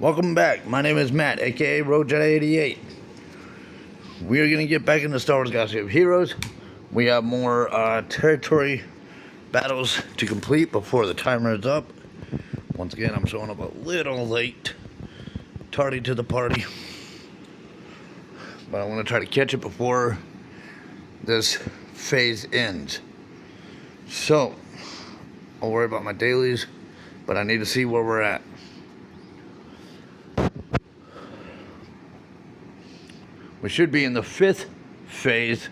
Welcome back. My name is Matt, aka RoadJedi88. We are going to get back into Star Wars Galaxy of Heroes. We have more territory battles to complete before the timer is up. Once again, I'm showing up a little late, tardy to the party, but I want to try to catch it before this phase ends. So, I'll worry about my dailies, but I need to see where we're at. We should be in the 5th phase.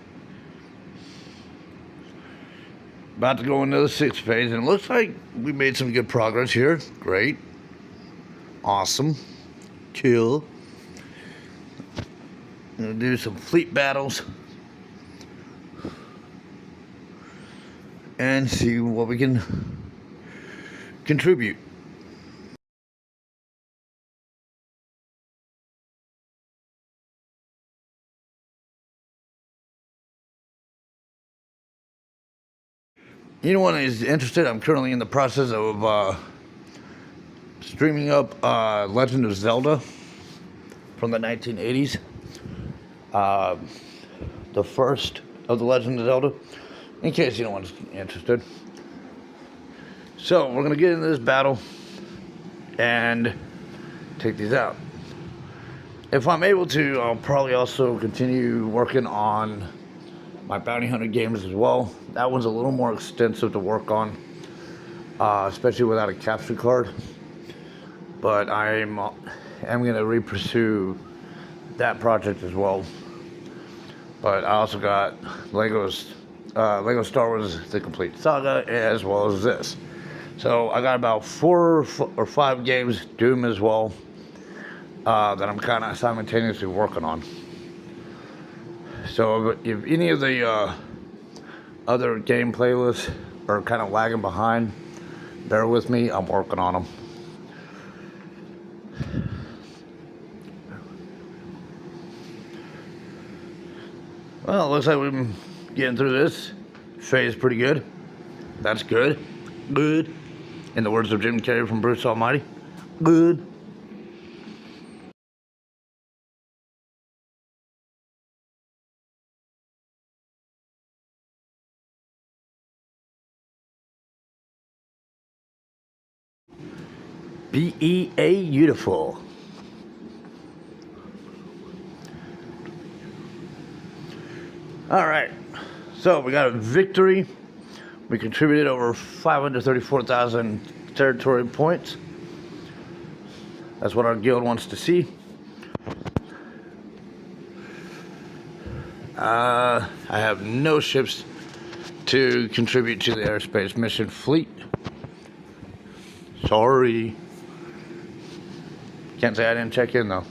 About to go into the 6th phase, and it looks like we made some good progress here. Great. Awesome. Cool. I'm going to do some fleet battles and see what we can contribute. Anyone is interested, I'm currently in the process of streaming up Legend of Zelda from the 1980s. The first of the Legend of Zelda, in case anyone's interested. So, we're going to get into this battle and take these out. If I'm able to, I'll probably also continue working on my bounty hunter games as well. That one's a little more extensive to work on, especially without a capture card. But I'm going to re-pursue that project as well. But I also got Lego Star Wars The Complete Saga as well as this. So I got about 4 or 5 games, Doom as well, that I'm kind of simultaneously working on. So if any of the other game playlists are kind of lagging behind, bear with me, I'm working on them. Well, it looks like we've been getting through this phase pretty good. That's good. Good. In the words of Jim Carrey from Bruce Almighty. Good. Beautiful. All right, so we got a victory. We contributed over 534,000 territory points. That's what our guild wants to see. I have no ships to contribute to the airspace mission fleet. Sorry. Can't say I didn't check in though.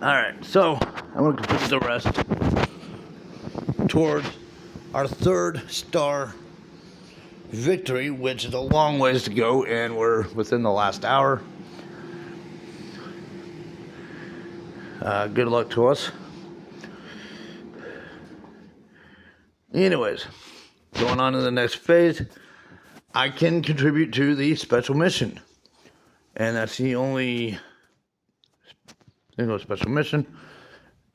Alright, so I'm going to complete the rest towards our 3rd star victory, which is a long ways to go, and we're within the last hour. Good luck to us. Anyways, going on to the next phase, I can contribute to the special mission. And that's the only special mission.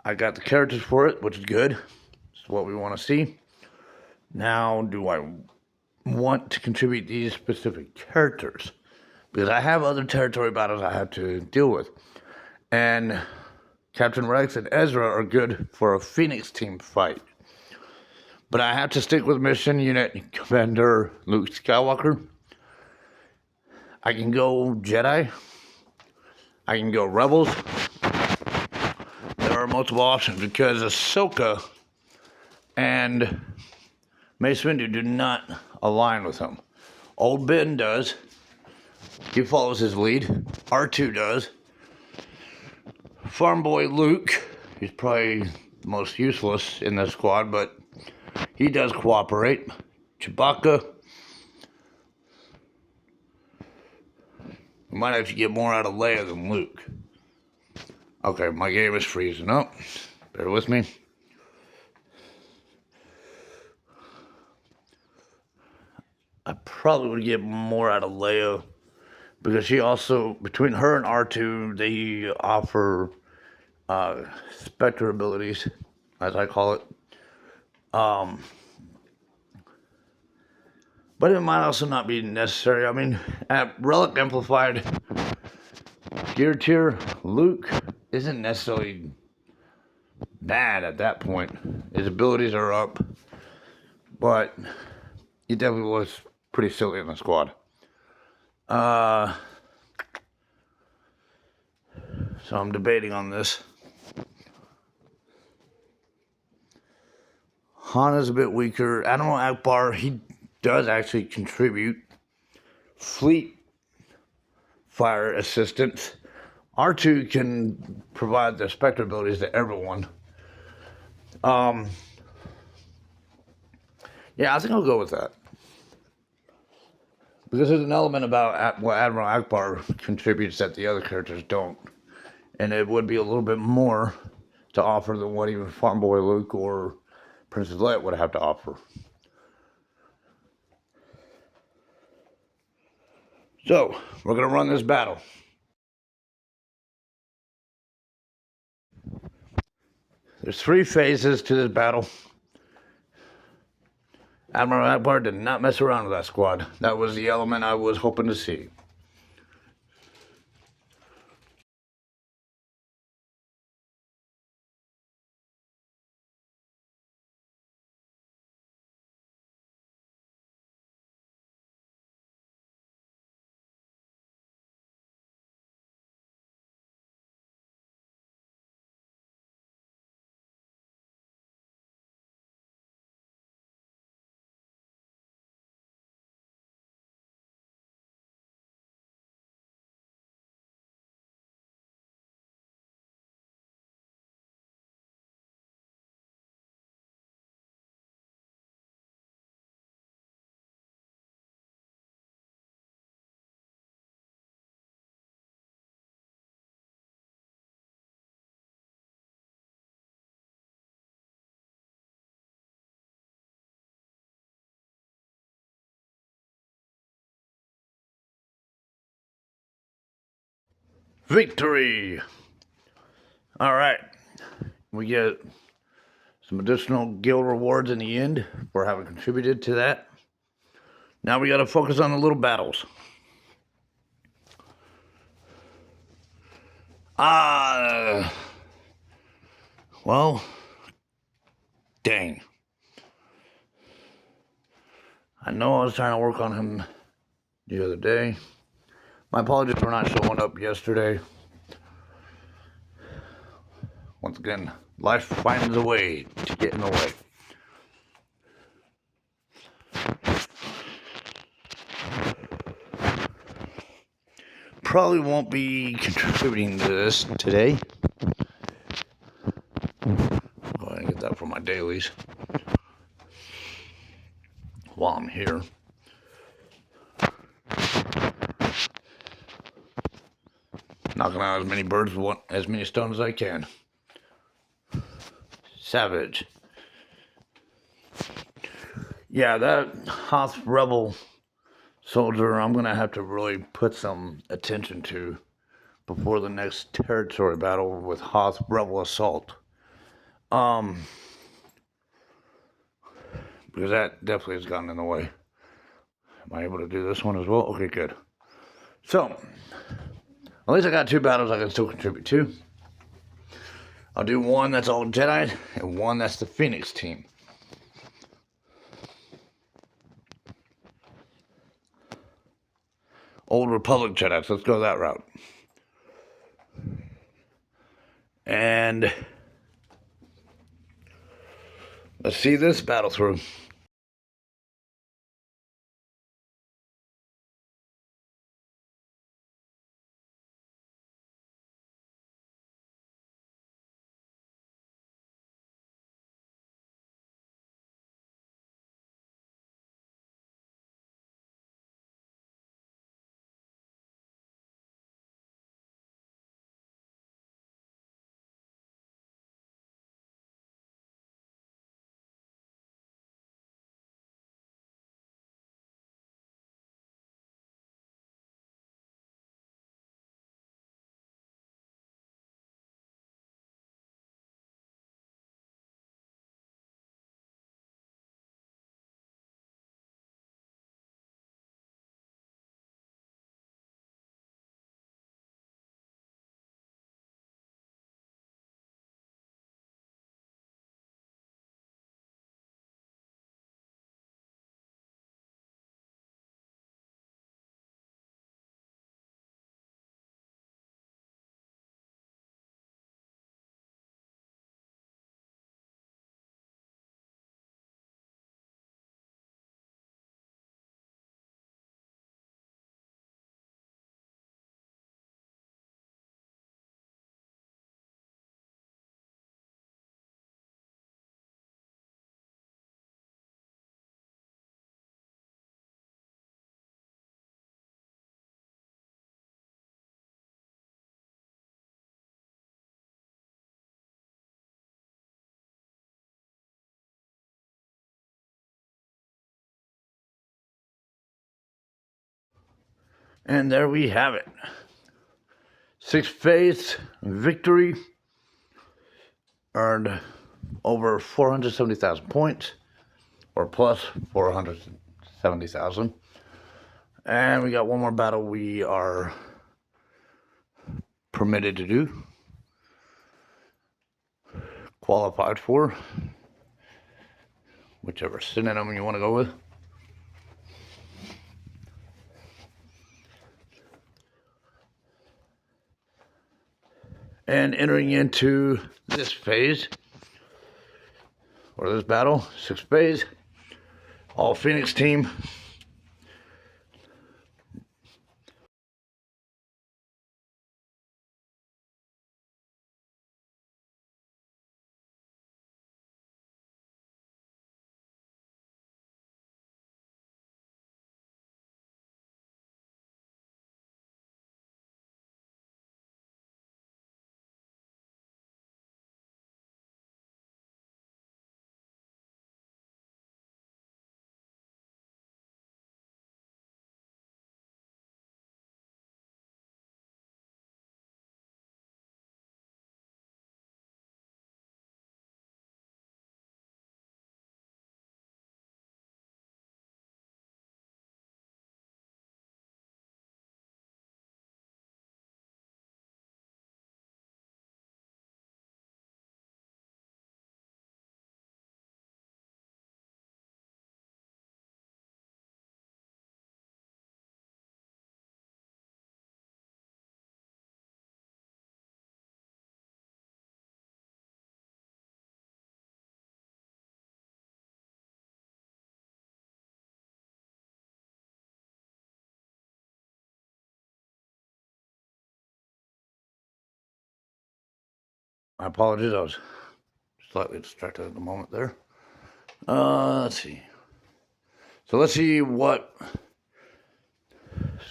I got the characters for it, which is good. It's what we want to see. Now, do I want to contribute these specific characters? Because I have other territory battles I have to deal with. And Captain Rex and Ezra are good for a Phoenix team fight. But I have to stick with Mission Unit Commander Luke Skywalker. I can go Jedi. I can go Rebels. There are multiple options because Ahsoka and Mace Windu do not align with him. Old Ben does. He follows his lead. R2 does. Farm Boy Luke, he's probably the most useless in this squad, but he does cooperate. Chewbacca. We might have to get more out of Leia than Luke. Okay, my game is freezing up. Bear with me. I probably would get more out of Leia because she also, between her and R2, they offer specter abilities, as I call it. But it might also not be necessary. I mean, at Relic Amplified Gear Tier, Luke isn't necessarily bad at that point. His abilities are up, but he definitely was pretty silly in the squad. So I'm debating on this. Hana's a bit weaker. Admiral Akbar, he does actually contribute fleet fire assistance. R2 can provide the specter abilities to everyone. Yeah, I think I'll go with that. Because there's an element about what Admiral Akbar contributes that the other characters don't. And it would be a little bit more to offer than what even Farm Boy Luke or Princess Leia would have to offer. So, we're going to run this battle. There's 3 phases to this battle. Admiral Akbar did not mess around with that squad. That was the element I was hoping to see. Victory! Alright. We get some additional guild rewards in the end for having contributed to that. Now we got to focus on the little battles. Well, dang. I know I was trying to work on him the other day. My apologies for not showing up yesterday. Once again, life finds a way to get in the way. Probably won't be contributing to this today. Go ahead and get that for my dailies while I'm here. Knocking out as many birds with as many stones as I can. Savage. Yeah, that Hoth Rebel soldier I'm going to have to really put some attention to before the next territory battle with Hoth Rebel Assault. Because that definitely has gotten in the way. Am I able to do this one as well? Okay, good. So, at least I got 2 battles I can still contribute to. I'll do one that's all Jedi, and one that's the Phoenix team. Old Republic Jedi, so let's go that route. And let's see this battle through. And there we have it. 6th phase victory. Earned over 470,000 points, or plus 470,000. And we got one more battle we are permitted to do, qualified for, whichever synonym you want to go with. And entering into this phase, or this battle, 6th phase, all Phoenix team. My apologies, I was slightly distracted at the moment there. Let's see. So let's see what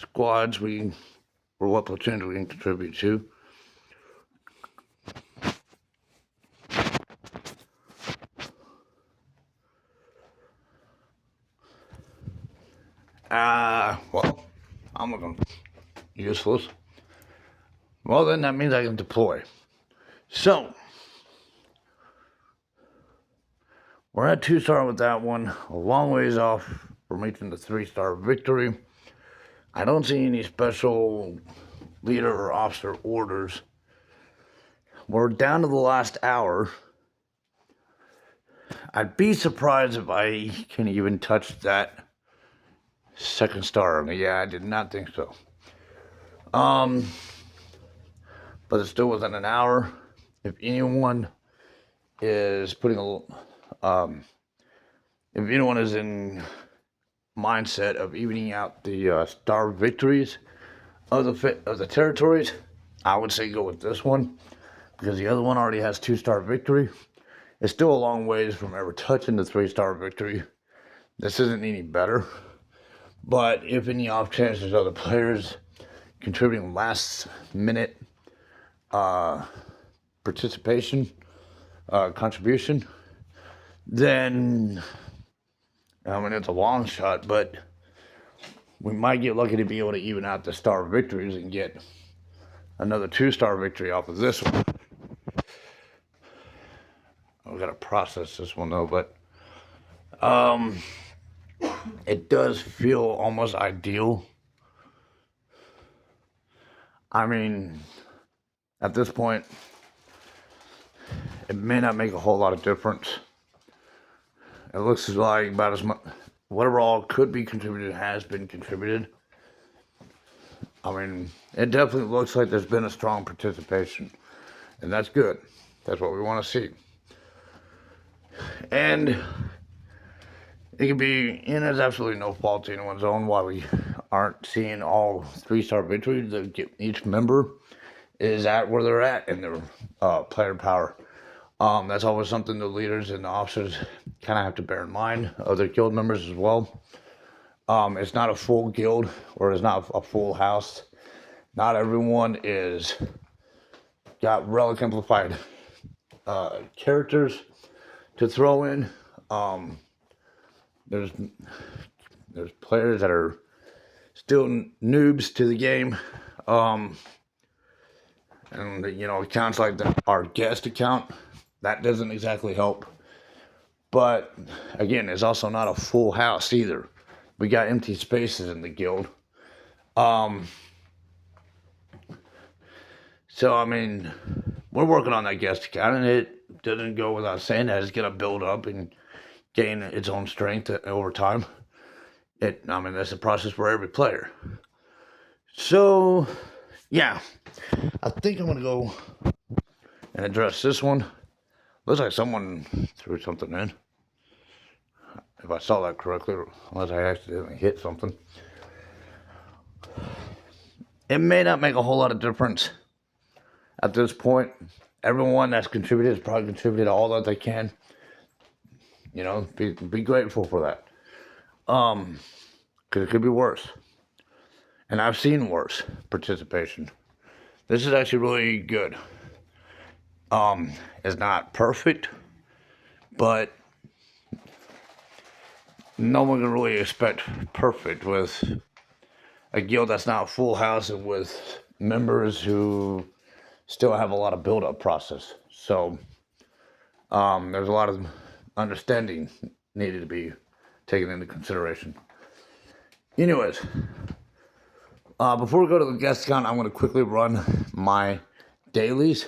squads or what platoons we can contribute to. Well, I'm looking useless. Well, then that means I can deploy. So, we're at 2-star with that one, a long ways off from reaching the 3-star victory. I don't see any special leader or officer orders. We're down to the last hour. I'd be surprised if I can even touch that 2nd star. Yeah, I did not think so. But it's still within an hour. If anyone is if anyone is in mindset of evening out the star victories of the territories, I would say go with this one, because the other one already has 2-star victory. It's still a long ways from ever touching the 3-star victory. This isn't any better, but if any off chance there's other players contributing last minute contribution, then I mean, it's a long shot, but we might get lucky to be able to even out the star victories and get another 2-star victory off of this one. I've got to process this one though, but it does feel almost ideal. I mean, at this point, it may not make a whole lot of difference. It looks like about as much, whatever all could be contributed has been contributed. I mean, it definitely looks like there's been a strong participation, and that's good. That's what we want to see. And it can be, and there's absolutely no fault to anyone's own why we aren't seeing all 3-star victories. Each member is at where they're at in their player power. That's always something the leaders and the officers kind of have to bear in mind, other guild members as well. It's not a full guild, or it's not a full house. Not everyone is got relic amplified characters to throw in. There's players that are still noobs to the game. And accounts like our guest account, that doesn't exactly help. But again, it's also not a full house either. We got empty spaces in the guild. So I mean, we're working on that guest account, and it doesn't go without saying that it's gonna build up and gain its own strength over time. That's a process for every player. So, yeah, I think I'm gonna go and address this one. Looks like someone threw something in. If I saw that correctly, unless I accidentally hit something. It may not make a whole lot of difference at this point. Everyone that's contributed has probably contributed all that they can. Be grateful for that. Because it could be worse. And I've seen worse participation. This is actually really good. It's not perfect, but no one can really expect perfect with a guild that's not a full house and with members who still have a lot of build-up process. So there's a lot of understanding needed to be taken into consideration. Anyways, before we go to the guest account, I'm going to quickly run my dailies.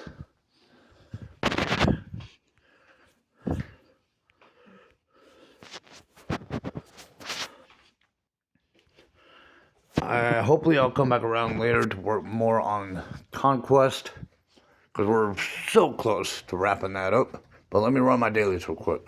Hopefully I'll come back around later to work more on Conquest, because we're so close to wrapping that up. But let me run my dailies real quick.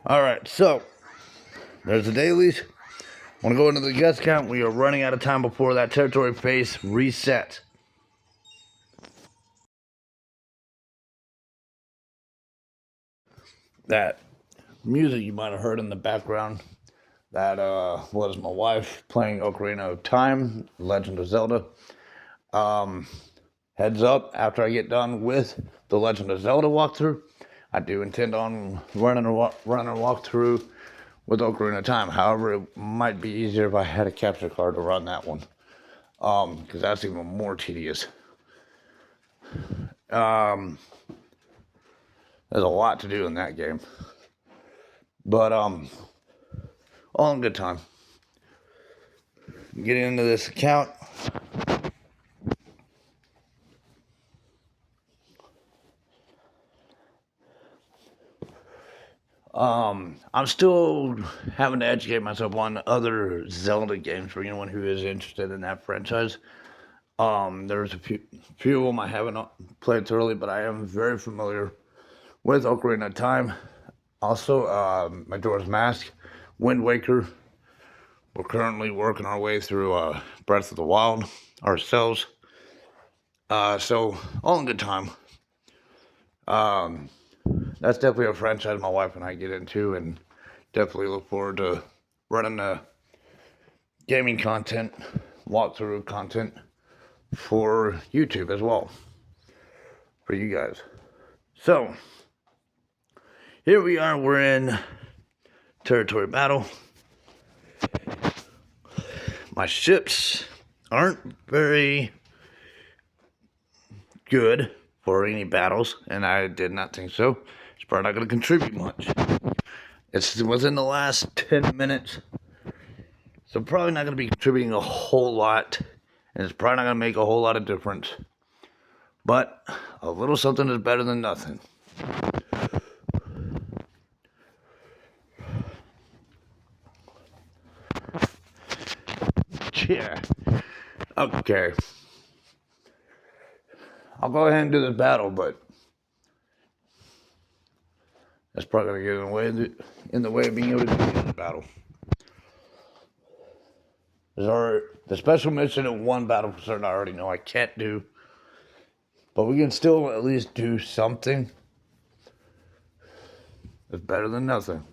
Alright, so there's the dailies. I want to go into the guest count. We are running out of time before that territory phase resets. That music you might have heard in the background, that was my wife playing Ocarina of Time, Legend of Zelda. Heads up, after I get done with the Legend of Zelda walkthrough, I do intend on running a walkthrough with Ocarina of Time. However, it might be easier if I had a capture card to run that one, because that's even more tedious. There's a lot to do in that game, but all in good time. Getting into this account. I'm still having to educate myself on other Zelda games for anyone who is interested in that franchise. There's a few of them I haven't played thoroughly, but I am very familiar with Ocarina of Time. Also, Majora's Mask, Wind Waker. We're currently working our way through Breath of the Wild ourselves. So, all in good time. That's definitely a franchise my wife and I get into, and definitely look forward to running the gaming content, walkthrough content for YouTube as well, for you guys. So, here we are, we're in territory battle. My ships aren't very good for any battles, and I did not think so. It's probably not going to contribute much. It's within the last 10 minutes, so probably not going to be contributing a whole lot and it's probably not going to make a whole lot of difference. But a little something is better than nothing. Yeah. Okay. I'll go ahead and do this battle, but that's probably going to get in the way of being able to do the battle. The special mission in one battle for certain I already know I can't do. But we can still at least do something. It's better than nothing.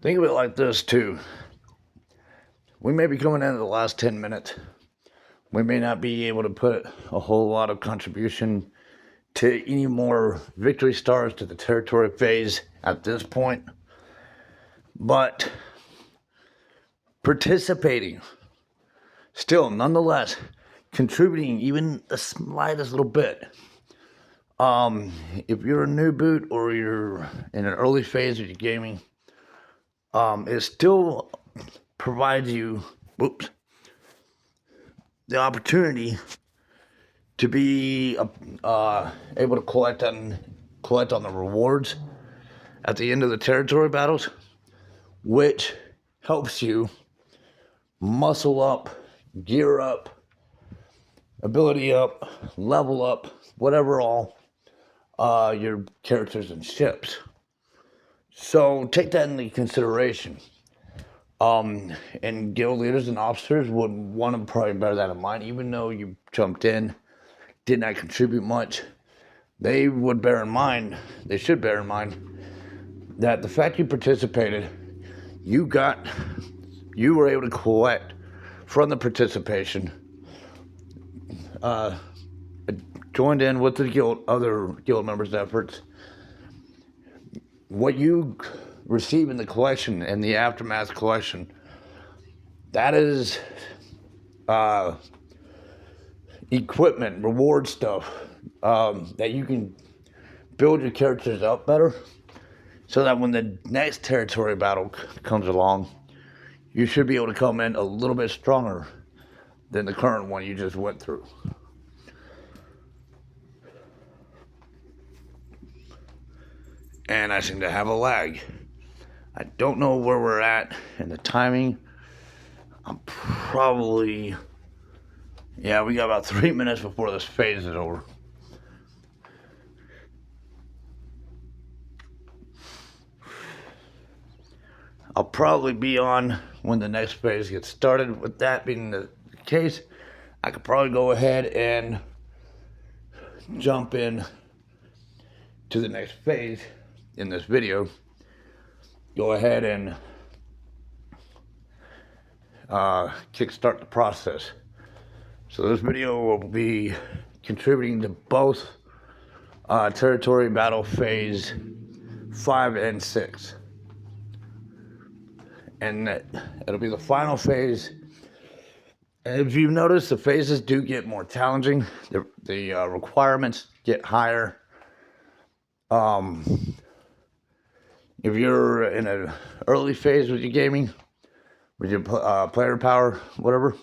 Think of it like this too. We may be coming into the last 10 minutes. We may not be able to put a whole lot of contribution to any more victory stars to the territory phase at this point. But participating, still, nonetheless, contributing even the slightest little bit. If you're a new boot or you're in an early phase of your gaming, it still provides you, the opportunity to be able to collect on the rewards at the end of the territory battles, which helps you muscle up, gear up, ability up, level up, whatever all your characters and ships. So take that into consideration. And guild leaders and officers would want to probably bear that in mind. Even though you jumped in, did not contribute much, they should bear in mind that the fact you participated, you were able to collect from the participation, joined in with the other guild members' efforts. What you receive in the collection and the aftermath collection, that is equipment, reward stuff that you can build your characters up better, so that when the next territory battle comes along, you should be able to come in a little bit stronger than the current one you just went through. And I seem to have a lag. I don't know where we're at in the timing. I'm probably... Yeah, we got about 3 minutes before this phase is over. I'll probably be on when the next phase gets started. With that being the case, I could probably go ahead and jump in to the next phase in this video. Go ahead and kickstart the process. So this video will be contributing to both territory battle phase 5 and 6. And it'll be the final phase. And if you've noticed, the phases do get more challenging. The requirements get higher. If you're in an early phase with your gaming, with your player power, whatever,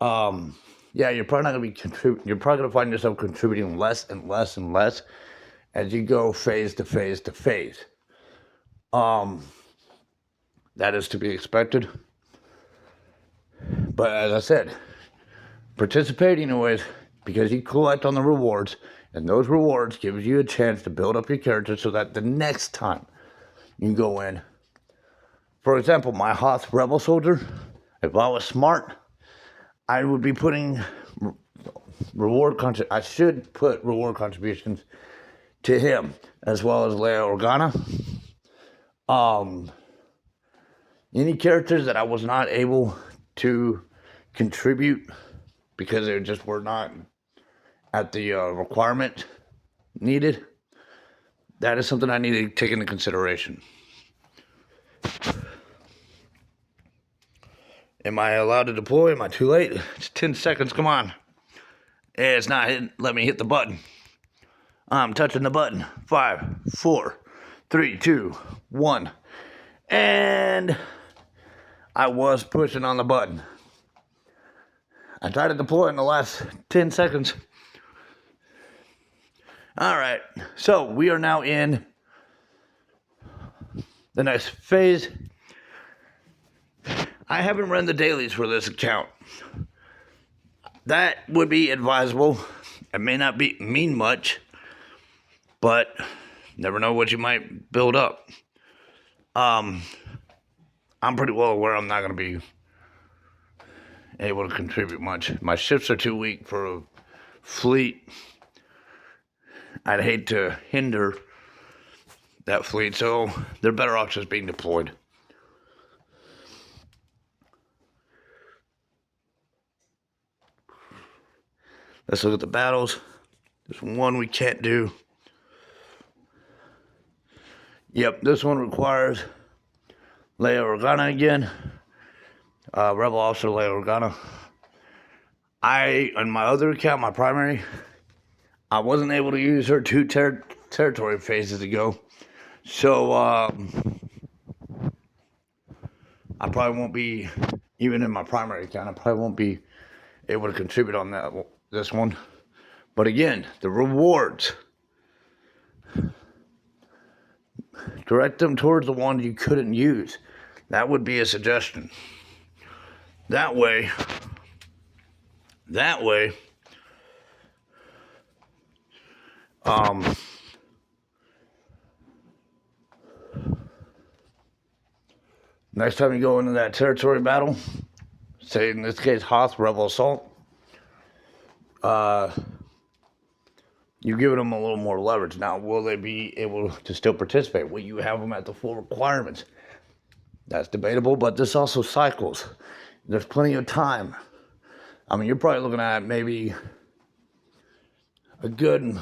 yeah, you're probably not gonna be contributing. You're probably gonna find yourself contributing less and less and less as you go phase to phase to phase. That is to be expected. But as I said, participating in ways because you collect on the rewards, and those rewards gives you a chance to build up your character so that the next time you go in. For example, my HOTH Rebel Soldier, if I was smart, I would be putting I should put reward contributions to him, as well as Leia Organa. Any characters that I was not able to contribute because they just were not at the requirement needed, that is something I need to take into consideration. Am I allowed to deploy? Am I too late? It's 10 seconds, come on. It's not hitting. Let me hit the button. I'm touching the button. 5, 4, 3, 2, 1. And I was pushing on the button. I tried to deploy in the last 10 seconds. All right, so we are now in the next phase. I haven't run the dailies for this account. That would be advisable. It may not mean much, but never know what you might build up. I'm pretty well aware I'm not going to be able to contribute much. My ships are too weak for a fleet. I'd hate to hinder that fleet, so they're better off just being deployed. Let's look at the battles. There's one we can't do. Yep, this one requires Leia Organa again. Rebel Officer Leia Organa. On my other account, my primary, I wasn't able to use her 2 territory phases ago. So, I probably won't be, even in my primary account, I probably won't be able to contribute on this one. But again, the rewards, direct them towards the ones you couldn't use. That would be a suggestion. That way, next time you go into that territory battle, say in this case HOTH Rebel Assault, you're giving them a little more leverage. Now, will they be able to still participate? Will you have them at the full requirements? That's debatable, but this also cycles. There's plenty of time. I mean, you're probably looking at maybe a good,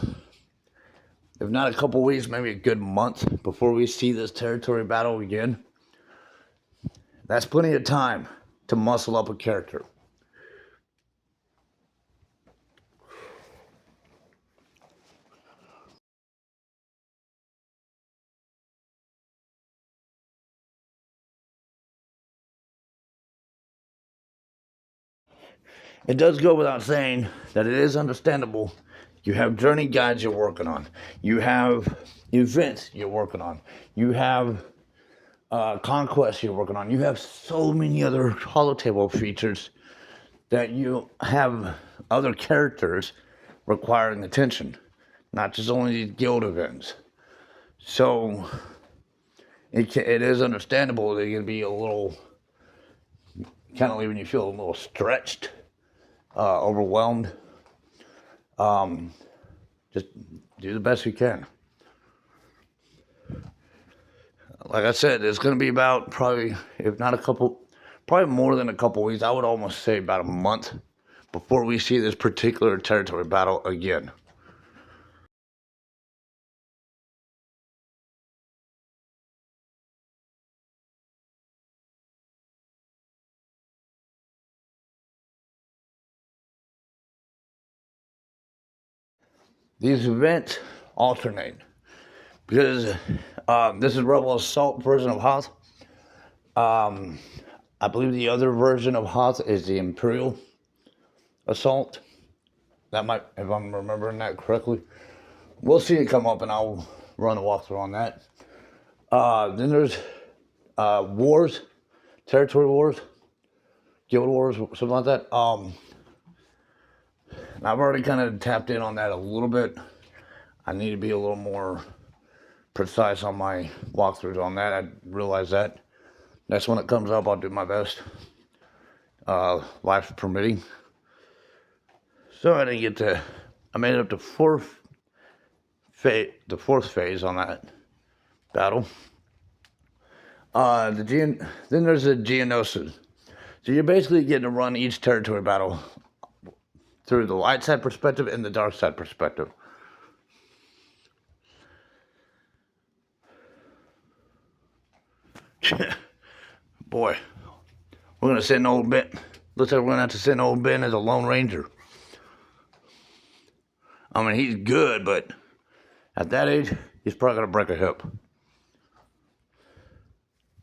if not a couple weeks, maybe a good month before we see this territory battle again. That's plenty of time to muscle up a character. It does go without saying that it is understandable. You have journey guides you're working on. You have events you're working on. You have conquests you're working on. You have so many other holotable features that you have other characters requiring attention, not just only guild events. So it is understandable that you're going to be a little, kind of leaving you feel a little stretched, overwhelmed. Just do the best you can. Like I said, it's going to be about probably, if not probably more than a couple weeks. I would almost say about a month before we see this particular territory battle again. these events alternate. Because this is Rebel Assault version of HOTH. I believe the other version of HOTH is the Imperial Assault. That might, if I'm remembering that correctly. We'll see it come up and I'll run a walkthrough on that. Then there's wars, territory wars, guild wars, something like that. And I've already kind of tapped in on that a little bit. I need to be a little more precise on my walkthroughs on that. I realize that. Next one that comes up, I'll do my best. Life permitting. So I didn't get to, I made it up to the fourth phase on that battle. Then there's the Geonosis. So you're basically getting to run each territory battle through the light side perspective and the dark side perspective. Boy, we're gonna send old Ben. Looks like we're gonna have to send old Ben as a Lone Ranger. I mean, he's good, but at that age, he's probably gonna break a hip.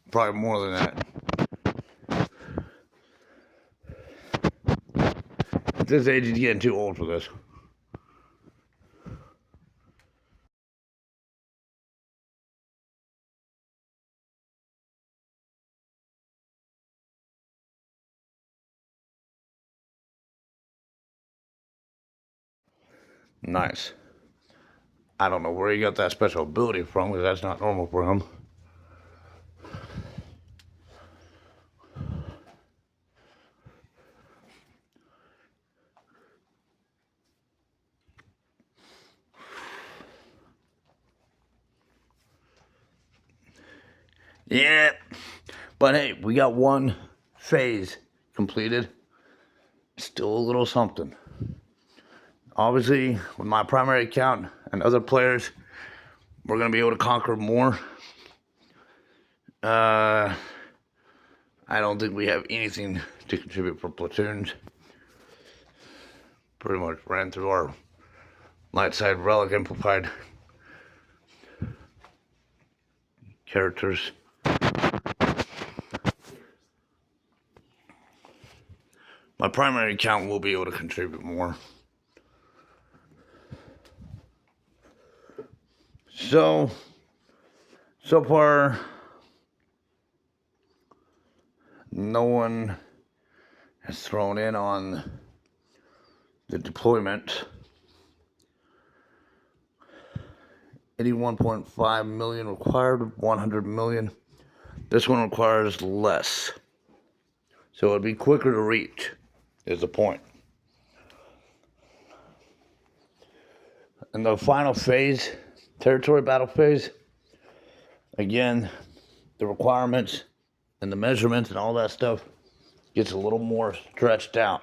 Probably more than that. At this age, he's getting too old for this. Nice. I don't know where he got that special ability from, because that's not normal for him. Yeah, but hey, we got one phase completed. Still a little something. Obviously, with my primary account and other players, we're going to be able to conquer more. I don't think we have anything to contribute for platoons. Pretty much ran through our light side relic amplified characters. My primary account will be able to contribute more. So far, no one has thrown in on the deployment. 81.5 million required, 100 million. This one requires less. So it'd be quicker to reach, is the point. And the final phase, territory battle phase, again, the requirements and the measurements and all that stuff gets a little more stretched out.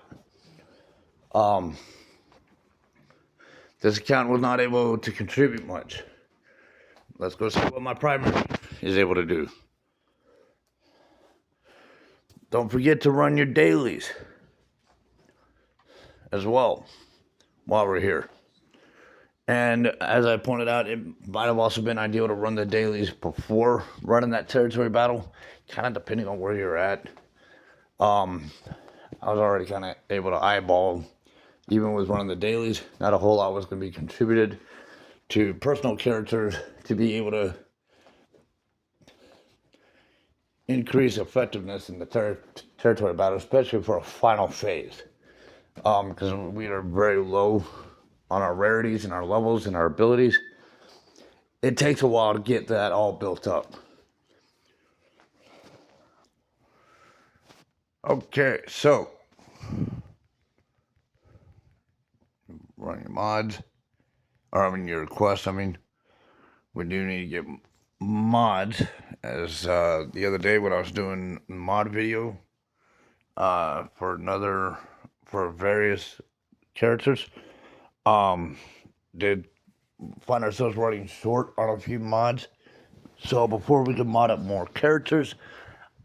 This account was not able to contribute much. Let's go see what my primary is able to do. Don't forget to run your dailies as well while we're here. And as I pointed out, it might have also been ideal to run the dailies before running that territory battle, kind of depending on where you're at. I was already kind of able to eyeball, even with running the dailies, not a whole lot was going to be contributed to personal characters to be able to increase effectiveness in the territory battle, especially for a final phase. Because we are very low on our rarities and our levels and our abilities. It takes a while to get that all built up. Okay, so run your mods, or I mean your requests. We do need to get mods. As the other day when I was doing a mod video for various characters, did find ourselves running short on a few mods. So before we can mod up more characters,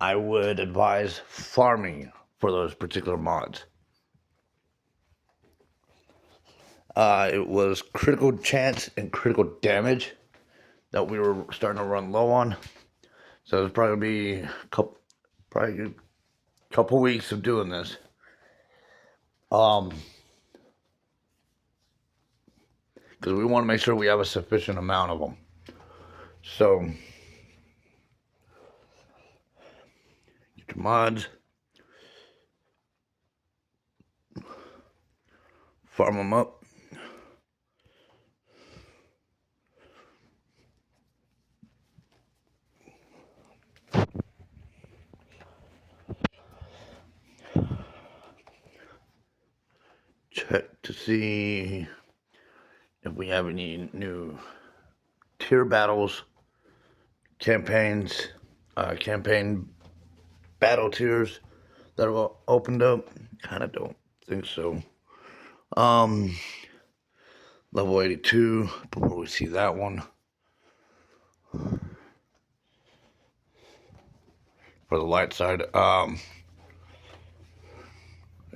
I would advise farming for those particular mods. It was critical chance and critical damage that we were starting to run low on. So it was probably a couple weeks of doing this. Because we want to make sure we have a sufficient amount of them. So get your mods, farm them up. Check to see if we have any new tier battles, campaign battle tiers that have opened up. Kind of don't think so. Level 82 before we see that one. For the light side,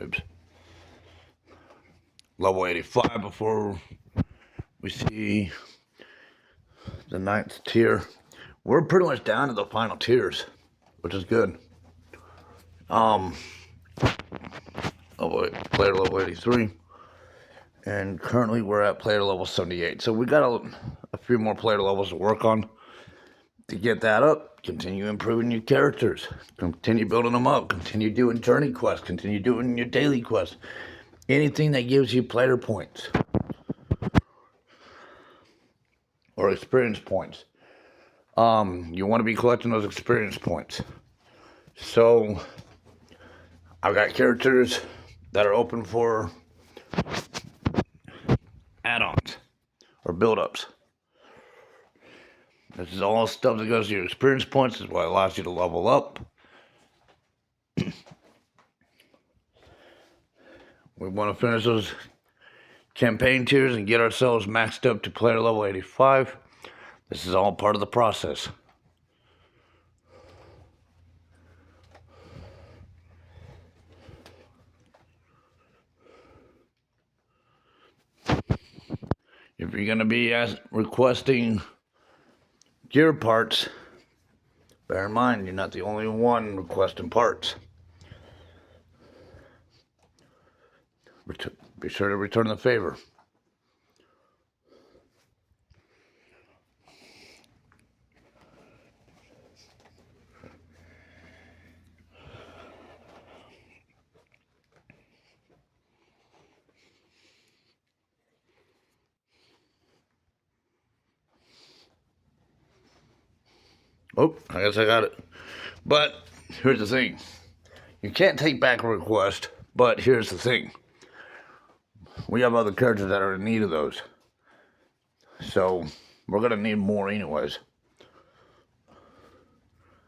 oops. Level 85 before we see the 9th tier. We're pretty much down to the final tiers, which is good. Player level 83, and currently we're at player level 78. So we got a few more player levels to work on to get that up. Continue improving your characters, continue building them up, continue doing journey quests, continue doing your daily quests, anything that gives you player points or experience points. You want to be collecting those experience points. So I've got characters that are open for add-ons or build-ups. This is all stuff that goes to your experience points. This is what allows you to level up. We want to finish those campaign tiers and get ourselves maxed up to player level 85. This is all part of the process. If you're going to be requesting gear parts, bear in mind you're not the only one requesting parts. Be sure to return the favor. Oh, I guess I got it. But here's the thing. You can't take back a request, but here's the thing. We have other characters that are in need of those. So we're going to need more anyways.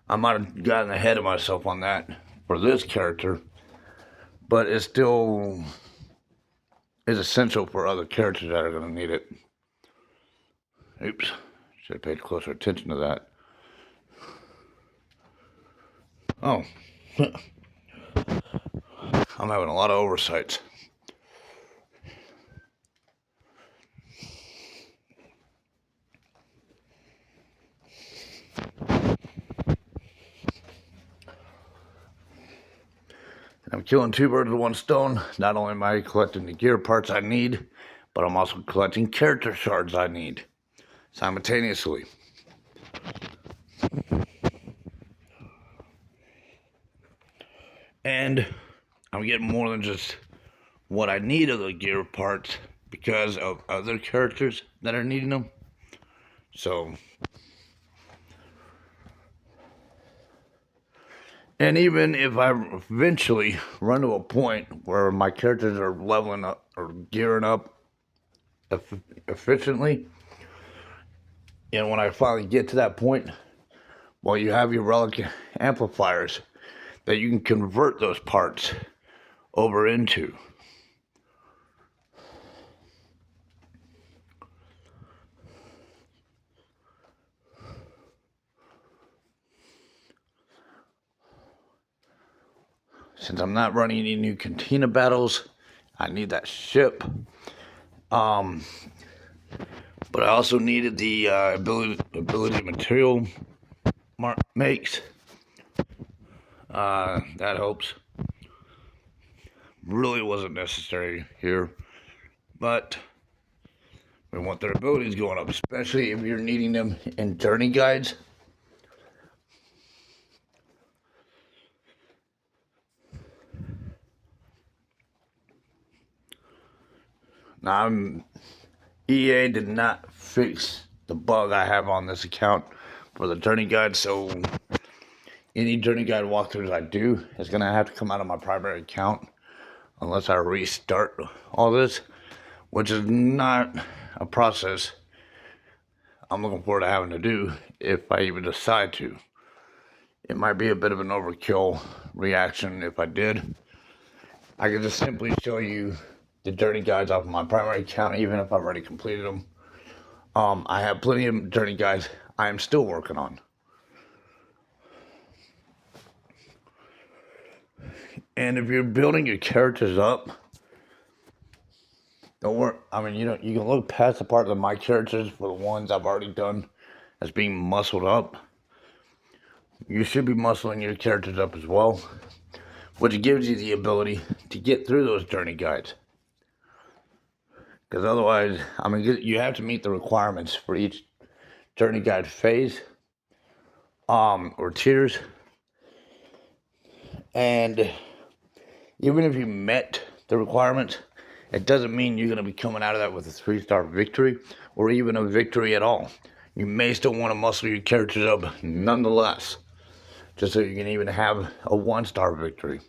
I might have gotten ahead of myself on that for this character, but it still is essential for other characters that are going to need it. Oops, should have paid closer attention to that. Oh, I'm having a lot of oversights. I'm killing two birds with one stone. Not only am I collecting the gear parts I need, but I'm also collecting character shards I need simultaneously. And I'm getting more than just what I need of the gear parts because of other characters that are needing them. So, and even if I eventually run to a point where my characters are leveling up or gearing up efficiently, and when I finally get to that point, well, you have your relic amplifiers that you can convert those parts over into. Since I'm not running any new cantina battles, I need that ship. But I also needed the ability material makes. That helps. Really wasn't necessary here, but we want their abilities going up, especially if you're needing them in journey guides. Now, EA did not fix the bug I have on this account for the journey guide, so any journey guide walkthroughs I do is going to have to come out of my primary account unless I restart all this, which is not a process I'm looking forward to having to do if I even decide to. It might be a bit of an overkill reaction if I did. I could just simply show you the journey guides off of my primary account, even if I've already completed them. I have plenty of journey guides I am still working on. And if you're building your characters up, don't worry. I mean, you can look past the part of my characters for the ones I've already done as being muscled up. You should be muscling your characters up as well, which gives you the ability to get through those journey guides. Because otherwise, I mean, you have to meet the requirements for each journey guide phase, or tiers. And even if you met the requirements, it doesn't mean you're going to be coming out of that with a 3-star victory or even a victory at all. You may still want to muscle your characters up nonetheless, just so you can even have a 1-star victory.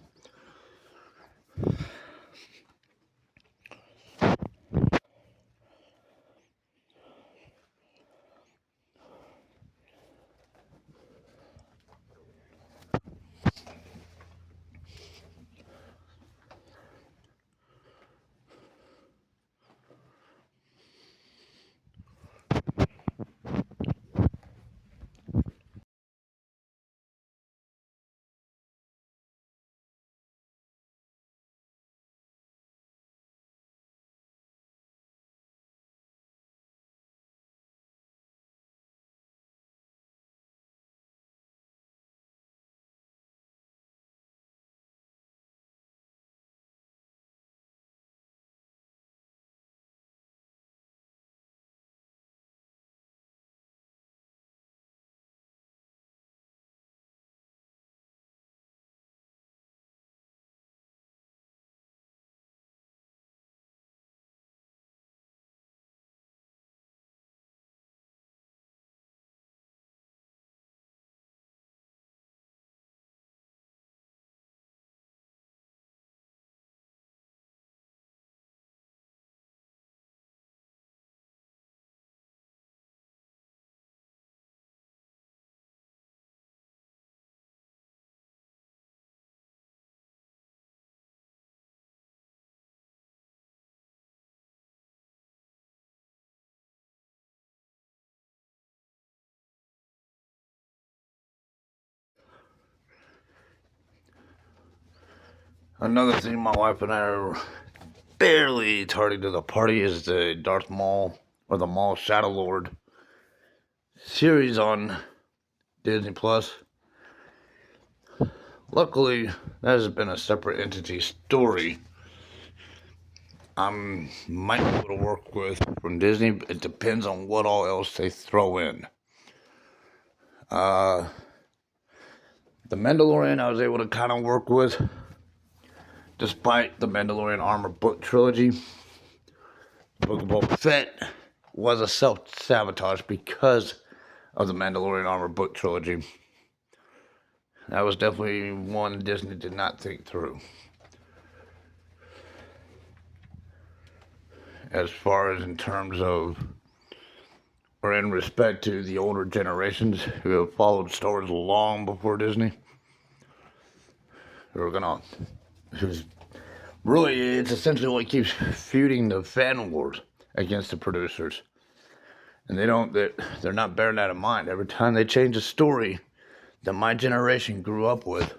Another thing my wife and I are barely tardy to the party is the Darth Maul, or the Maul Shadow Lord series on Disney Plus. Luckily, that has been a separate entity story I might be able to work with from Disney. It depends on what all else they throw in. The Mandalorian I was able to kind of work with, despite the Mandalorian Armor book trilogy. The Book of Boba Fett was a self-sabotage because of the Mandalorian Armor book trilogy. That was definitely one Disney did not think through. As far as in terms of, or in respect to the older generations who have followed Star Wars long before Disney, who are gonna, who's really, it's essentially what keeps feuding the fan wars against the producers. And they're not bearing that in mind. Every time they change a story that my generation grew up with,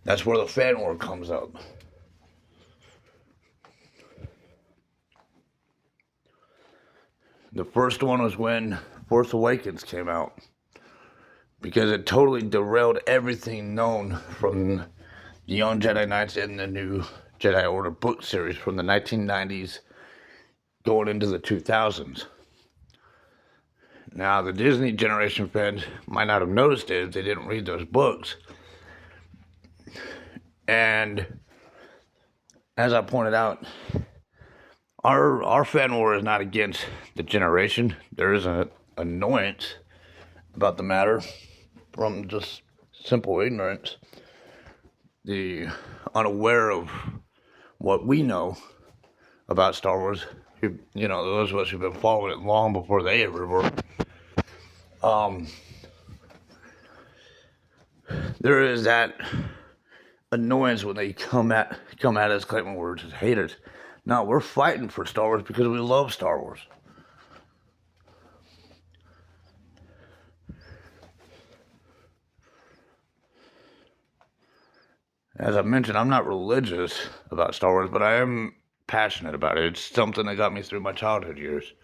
that's where the fan war comes up. The first one was when Force Awakens came out, because it totally derailed everything known from the Young Jedi Knights and the New Jedi Order book series from the 1990s going into the 2000s. Now, the Disney generation fans might not have noticed it if they didn't read those books. And as I pointed out, our fan war is not against the generation. There is an annoyance about the matter from just simple ignorance. The unaware of what we know about Star Wars, those of us who've been following it long before they ever were. There is that annoyance when they come at us claiming we're just haters. No, we're fighting for Star Wars because we love Star Wars. As I mentioned, I'm not religious about Star Wars, but I am passionate about it. It's something that got me through my childhood years.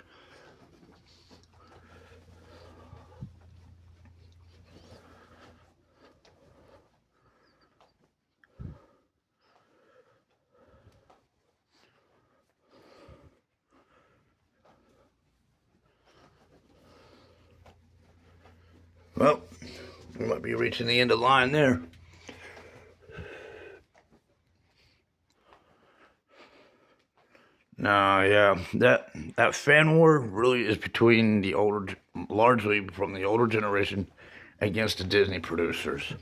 Well, we might be reaching the end of the line there. No, yeah, that fan war really is between largely from the older generation against the Disney producers,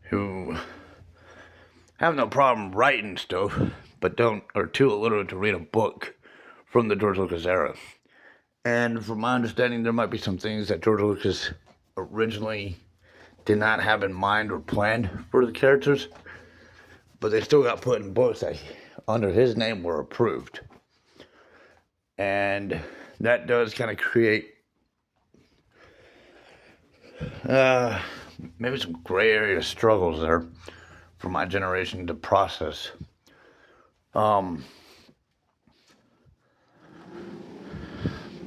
who have no problem writing stuff, but are too illiterate to read a book from the George Lucas era. And from my understanding, there might be some things that George Lucas originally did not have in mind or planned for the characters, but they still got put in books that under his name were approved. And that does kind of create maybe some gray area struggles there for my generation to process.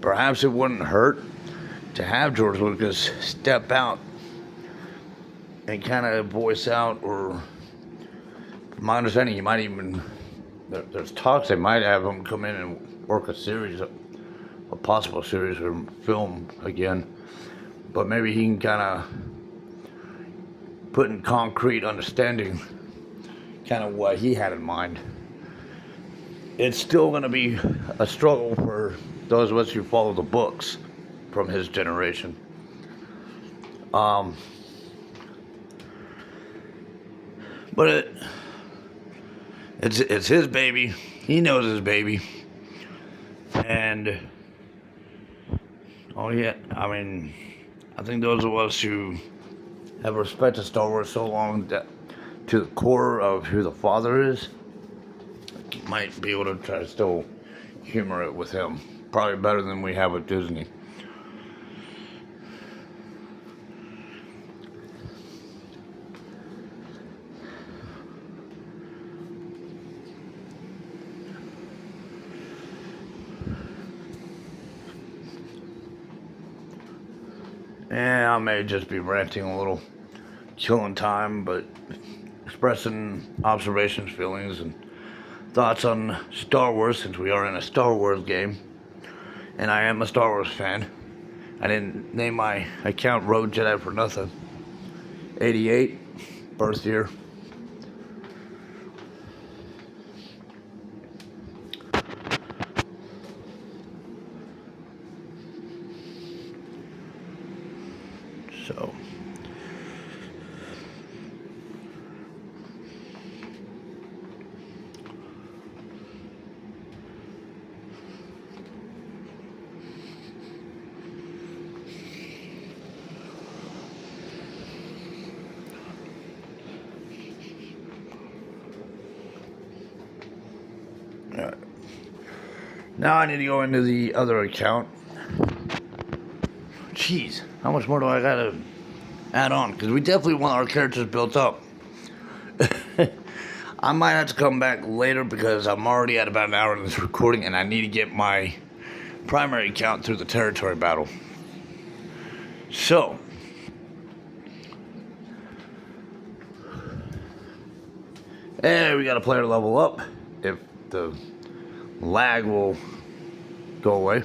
Perhaps it wouldn't hurt to have George Lucas step out and kind of voice out, or from my understanding, he might even, there's talks they might have him come in and work a possible series or film again, but maybe he can kind of put in concrete understanding kind of what he had in mind. It's still going to be a struggle for those of us who follow the books from his generation. But it's his baby. He knows his baby. And I think those of us who have respected Star Wars so long that to the core of who the father is might be able to try to still humor it with him. Probably better than we have with Disney. And I may just be ranting a little, killing time, but expressing observations, feelings, and thoughts on Star Wars, since we are in a Star Wars game. And I am a Star Wars fan. I didn't name my account Road Jedi for nothing. 88, birth year. So, now I need to go into the other account. Jeez, how much more do I gotta add on? Because we definitely want our characters built up. I might have to come back later because I'm already at about an hour in this recording and I need to get my primary account through the territory battle. So, and we got a player level up if the lag will go away.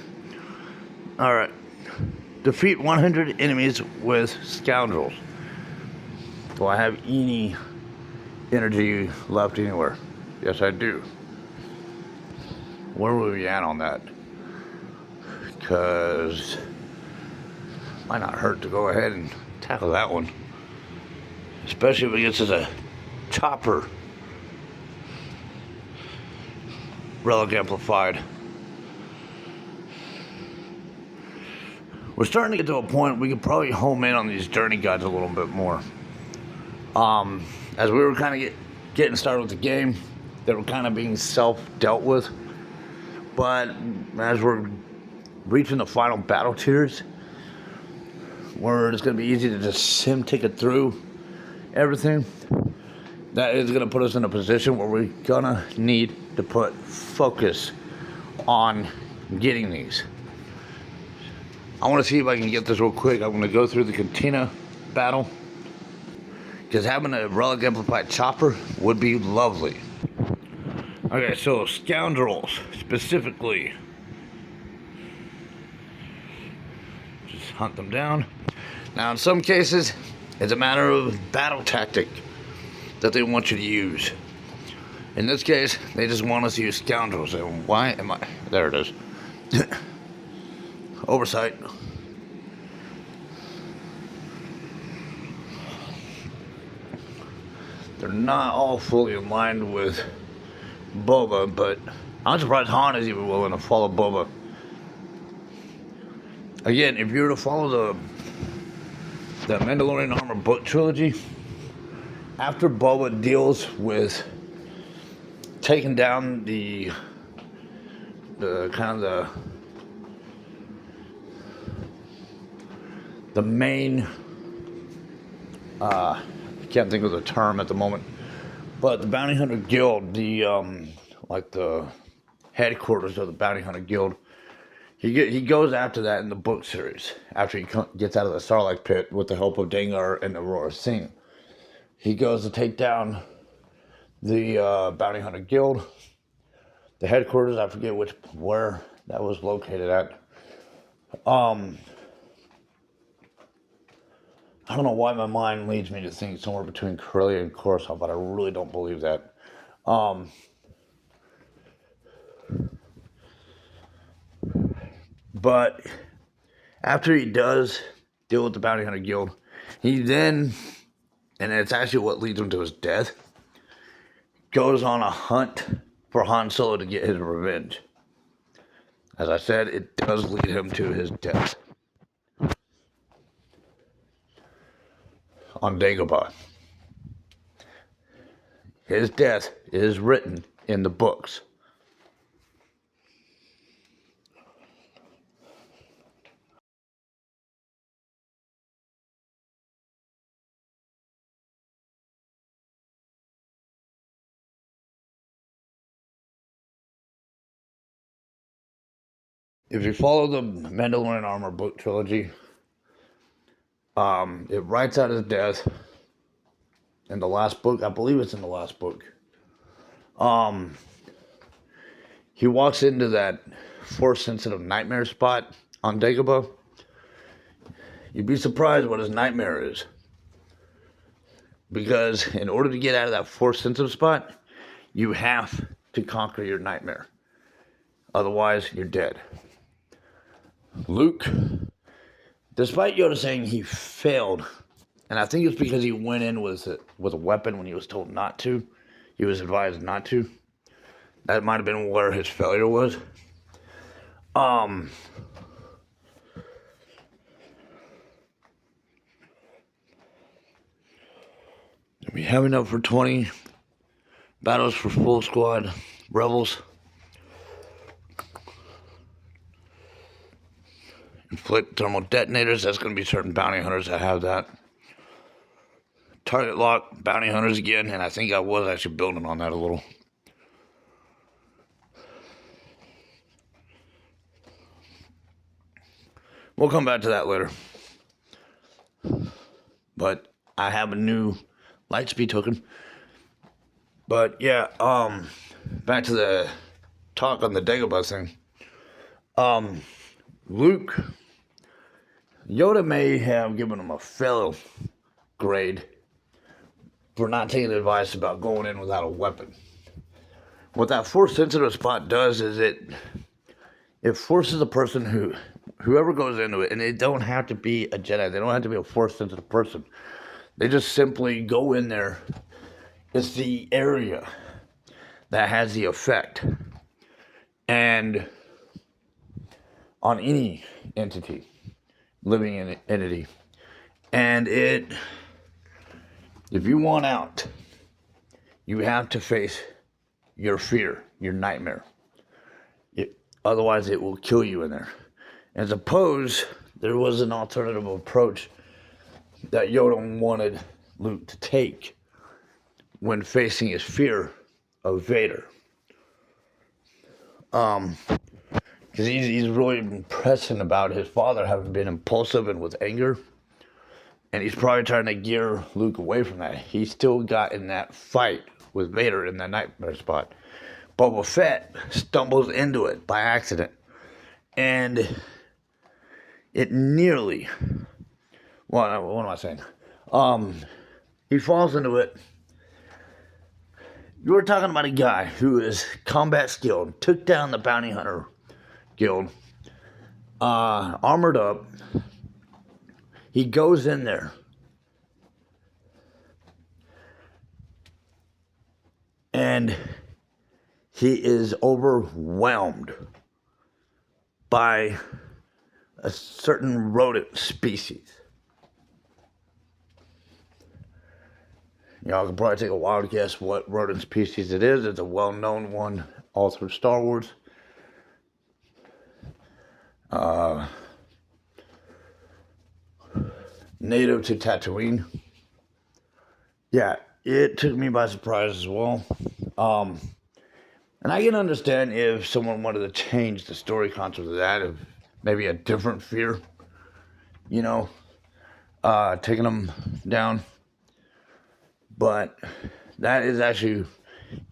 Alright. Defeat 100 enemies with scoundrels. Do I have any energy left anywhere? Yes, I do. Where will we at on that? Because might not hurt to go ahead and tackle that one. Especially if it gets as a chopper. Relic amplified. We're starting to get to a point we could probably home in on these journey guides a little bit more. As we were kind of getting started with the game, they were kind of being self-dealt with. But as we're reaching the final battle tiers, where it's going to be easy to just sim ticket through everything, that is going to put us in a position where we're going to need to put focus on getting these. I want to see if I can get this real quick. I'm going to go through the Cantina battle, because having a relic amplified chopper would be lovely. Okay, so scoundrels specifically. Just hunt them down. Now, in some cases, it's a matter of battle tactic that they want you to use. In this case, they just want us to use scoundrels. And why am I? There it is. Oversight. They're not all fully aligned with Boba, but I'm surprised Han is even willing to follow Boba. Again, if you were to follow the Mandalorian Armor book trilogy, after Boba deals with taking down the main, I can't think of the term at the moment, but the Bounty Hunter Guild, the headquarters of the Bounty Hunter Guild, he goes after that in the book series, after he gets out of the Sarlacc pit with the help of Dengar and Aurora Singh. He goes to take down the Bounty Hunter Guild, the headquarters, I forget where that was located at. I don't know why my mind leads me to think somewhere between Corellia and Coruscant, but I really don't believe that. But after he does deal with the Bounty Hunter Guild, he then, and it's actually what leads him to his death, goes on a hunt for Han Solo to get his revenge. As I said, it does lead him to his death on Dagobah. His death is written in the books. If you follow the Mandalorian Armor book trilogy, it writes out his death in the last book. I believe it's in the last book. He walks into that Force-sensitive nightmare spot on Dagobah. You'd be surprised what his nightmare is. Because in order to get out of that Force-sensitive spot, you have to conquer your nightmare. Otherwise, you're dead. Luke, despite Yoda saying he failed, and I think it's because he went in with a weapon when he was told not to, he was advised not to. That might have been where his failure was. We have enough for 20 battles for full squad rebels. Inflict thermal detonators. That's going to be certain bounty hunters that have that. Target lock, bounty hunters again, and I think I was actually building on that a little. We'll come back to that later. But I have a new Lightspeed token. But yeah, back to the talk on the Dagobah thing. Luke, Yoda may have given him a fail grade for not taking advice about going in without a weapon. What that force sensitive spot does is it forces a person whoever goes into it, and they don't have to be a Jedi, they don't have to be a force sensitive person. They just simply go in there. It's the area that has the effect. And on any entity, living entity. And if you want out, you have to face your fear, your nightmare. Otherwise, it will kill you in there. And suppose there was an alternative approach that Yoda wanted Luke to take when facing his fear of Vader. Because he's really been pressing about his father having been impulsive and with anger. And he's probably trying to gear Luke away from that. He still got in that fight with Vader in that nightmare spot. Boba Fett stumbles into it by accident. And it nearly... what am I saying? He falls into it. You were talking about a guy who is combat skilled, took down the bounty hunter guild, armored up. He goes in there. And he is overwhelmed by a certain rodent species. Y'all can probably take a wild guess what rodent species it is. It's a well-known one all through Star Wars. Native to Tatooine. Yeah, it took me by surprise as well. And I can understand if someone wanted to change the story concept of that, of maybe a different fear, taking them down. But that is actually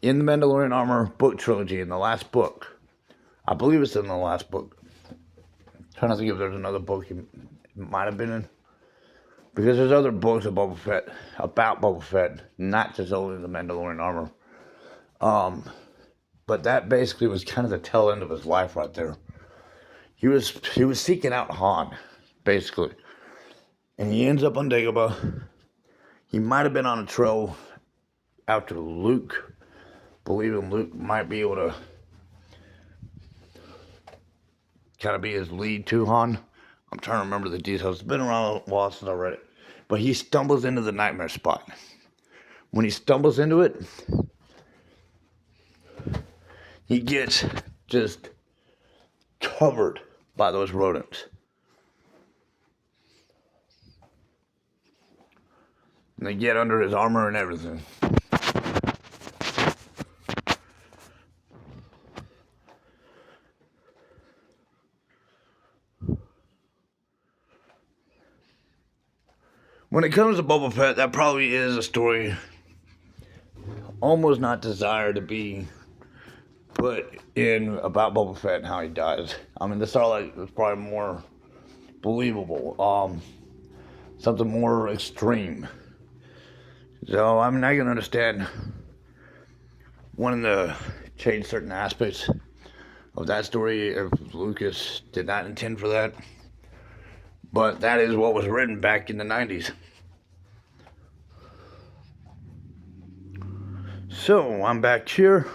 in the Mandalorian Armor book trilogy, in the last book. I believe it's in the last book. I'm trying to think if there's another book it might have been in. Because there's other books about Boba Fett, not just only the Mandalorian Armor. But that basically was kind of the tail end of his life right there. He was seeking out Han, basically. And he ends up on Dagobah. He might have been on a trail after Luke, believing Luke might be able to kind of be his lead to Han. I'm trying to remember the details. It's been around a while since I read it. But he stumbles into the nightmare spot. When he stumbles into it, he gets just covered by those rodents. And they get under his armor and everything. When it comes to Boba Fett, that probably is a story almost not desired to be put in about Boba Fett and how he dies. I mean, the Starlight was probably more believable. Something more extreme. So, I mean, I can understand wanting to change certain aspects of that story if Lucas did not intend for that. But that is what was written back in the 90s. So, I'm back here.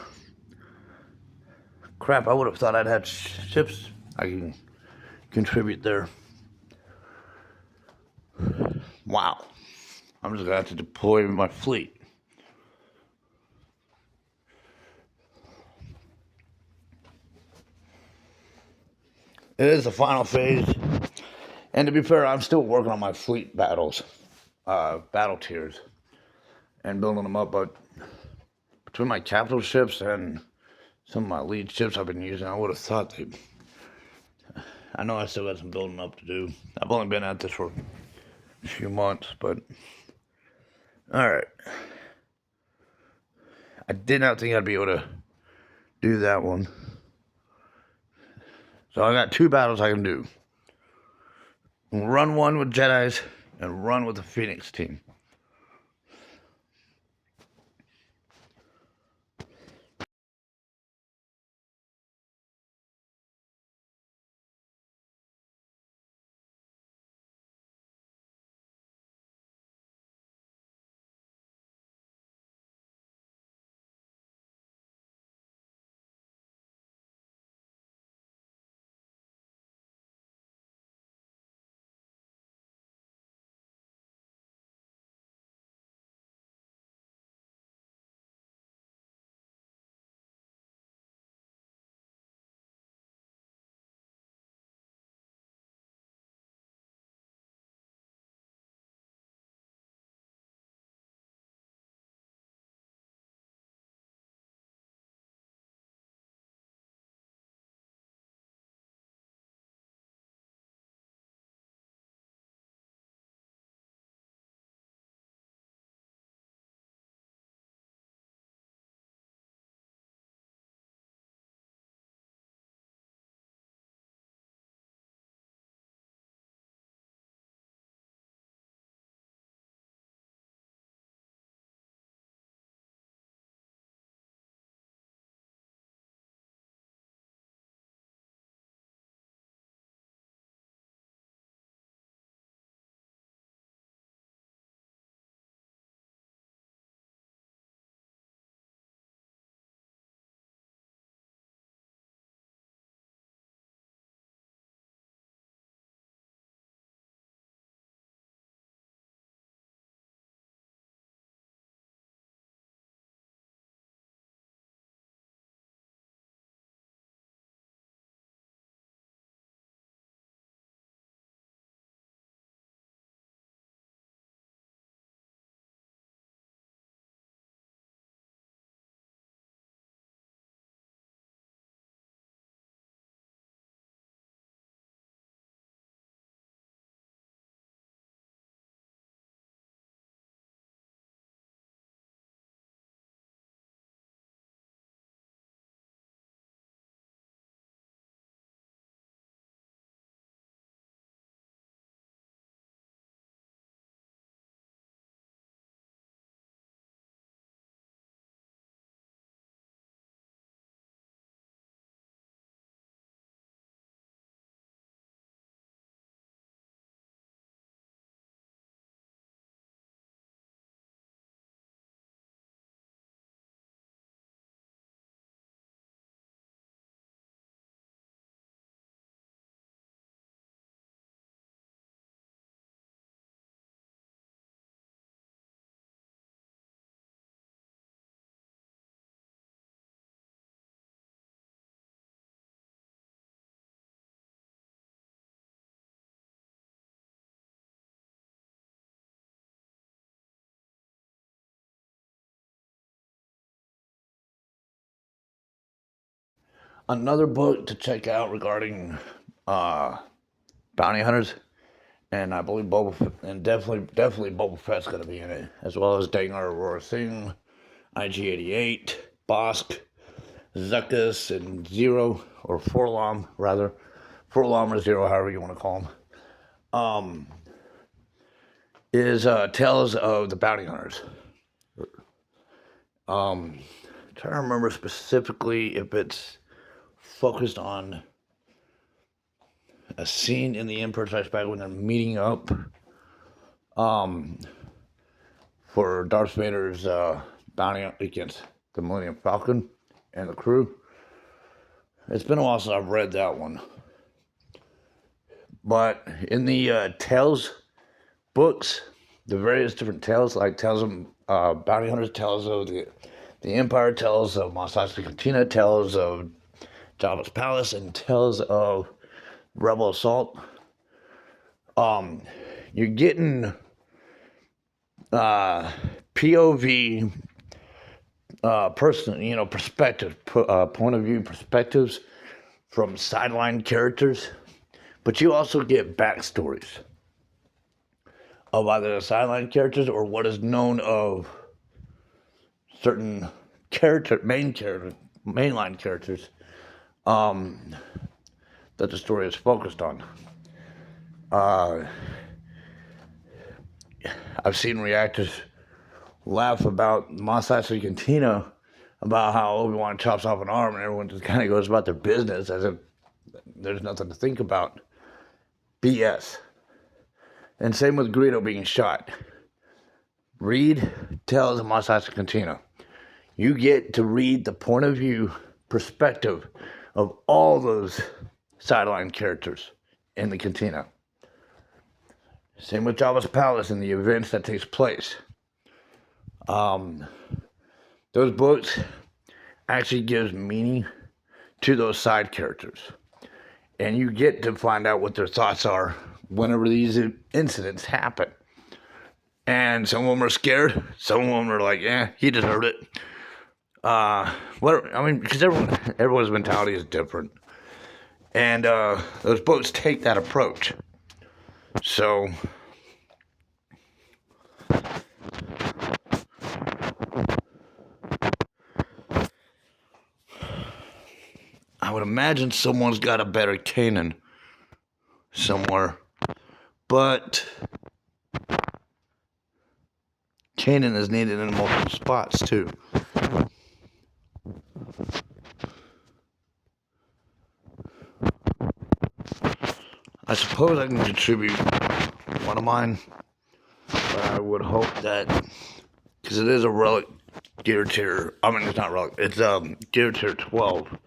Crap, I would have thought I'd had ships I can contribute there. Wow. I'm just going to have to deploy my fleet. It is the final phase. And to be fair, I'm still working on my fleet battles. Battle tiers. And building them up. But between my capital ships and some of my lead ships I've been using, I would have thought I know I still got some building up to do. I've only been at this for a few months, but alright. I did not think I'd be able to do that one. So I got 2 battles I can do. Run one with Jedis and run with the Phoenix team. Another book to check out regarding bounty hunters, and I believe and definitely Boba Fett's gonna be in it, as well as Dangar Aurora Singh, IG-88, Bosk, Zuckus, and Zero, or Forlom rather, Forlom or Zero, however you want to call them. Is Tales of the Bounty Hunters. Trying to remember specifically if it's focused on a scene in The Empire Strikes Back when they're meeting up for Darth Vader's bounty against the Millennium Falcon and the crew. It's been a while since I've read that one. But in the Tales books, the various different tales, like Tales of Bounty Hunters, Tales of the Empire, Tales of Mos Eisley Cantina, Tales of Jabba's Palace, and Tales of Rebel Assault. You're getting POV person, perspective, point of view perspectives from sideline characters But you also get backstories of either the sideline characters or what is known of certain mainline characters that the story is focused on. I've seen reactors laugh about Mos Eisley Cantina, about how Obi-Wan chops off an arm and everyone just kind of goes about their business as if there's nothing to think about. BS. And same with Greedo being shot. Read Tales of Mos Eisley Cantina. You get to read the point of view, perspective of all those sideline characters in the Cantina. Same with Jabba's Palace and the events that takes place. Those books actually gives meaning to those side characters. And you get to find out what their thoughts are whenever these incidents happen. And some of them are scared. Some of them are like, yeah, he deserved it. Because everyone's mentality is different. And those books take that approach. So I would imagine someone's got a better Kanan somewhere. But Kanan is needed in multiple spots too. I suppose I can contribute one of mine, but I would hope that, because it is a relic gear tier, it's not relic, it's gear tier 12.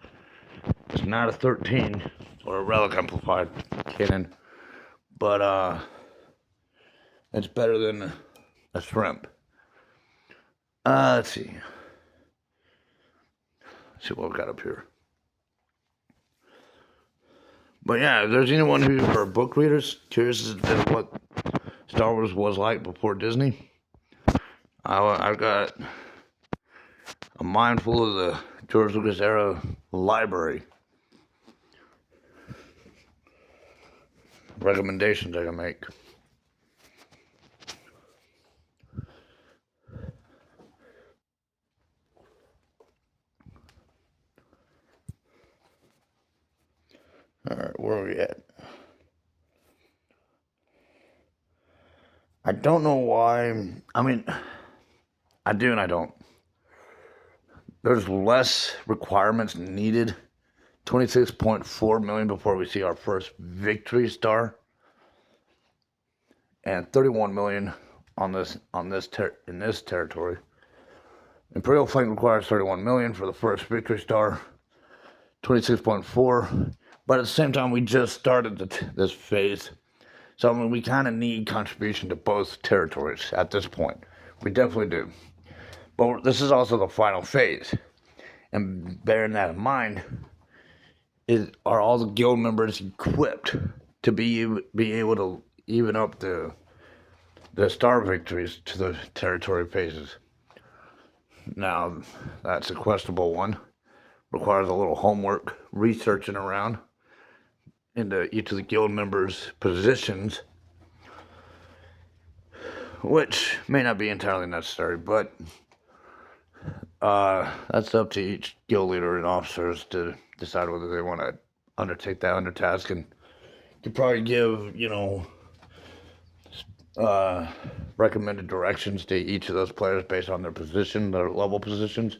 It's not a 13 or a relic amplified cannon, but it's better than a shrimp. Let's see what we've got up here. But yeah, if there's anyone who are book readers, curious as to what Star Wars was like before Disney, I've got a mind full of the George Lucas era library. Recommendations I can make. Alright, where are we at? I don't know why. I do and I don't. There's less requirements needed. 26.4 million before we see our first victory star. And 31 million in this territory. Imperial Flank requires 31 million for the first victory star. 26.4. But at the same time, we just started this phase. So, we kind of need contribution to both territories at this point. We definitely do. But this is also the final phase. And bearing that in mind, are all the guild members equipped to be able to even up the star victories to the territory phases? Now, that's a questionable one. Requires a little homework, researching around into each of the guild members' positions, which may not be entirely necessary, but that's up to each guild leader and officers to decide whether they want to undertake that undertask, and could probably give, recommended directions to each of those players based on their position, their level positions,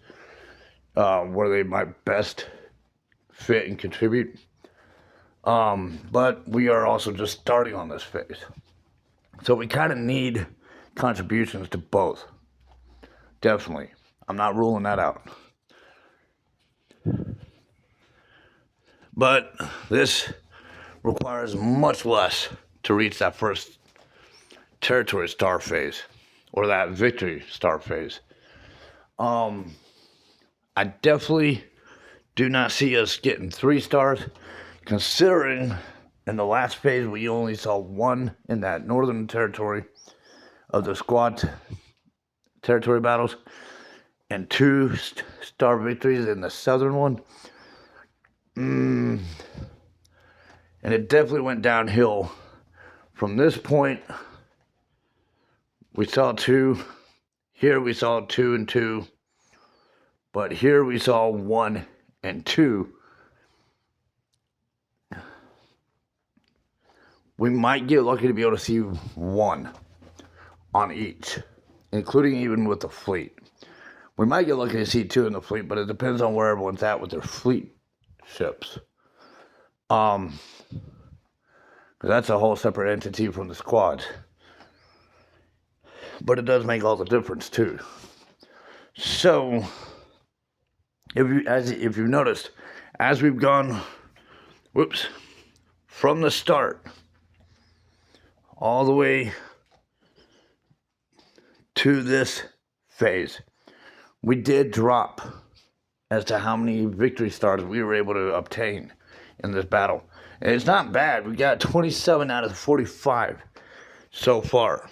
where they might best fit and contribute. But we are also just starting on this phase. So we kind of need contributions to both. Definitely. I'm not ruling that out. But this requires much less to reach that first territory star phase, or that victory star phase. I definitely do not see us getting 3 stars, considering in the last phase we only saw 1 in that northern territory of the squad territory battles, and 2 star victories in the southern one. And it definitely went downhill. From this point, we saw 2. Here we saw 2 and 2. But here we saw 1 and 2. We might get lucky to be able to see 1 on each, including even with the fleet. We might get lucky to see 2 in the fleet, but it depends on where everyone's at with their fleet ships. Because that's a whole separate entity from the squad. But it does make all the difference too. So, if you've noticed, as we've gone, from the start all the way to this phase, we did drop as to how many victory stars we were able to obtain in this battle. And it's not bad. We got 27 out of 45 so far.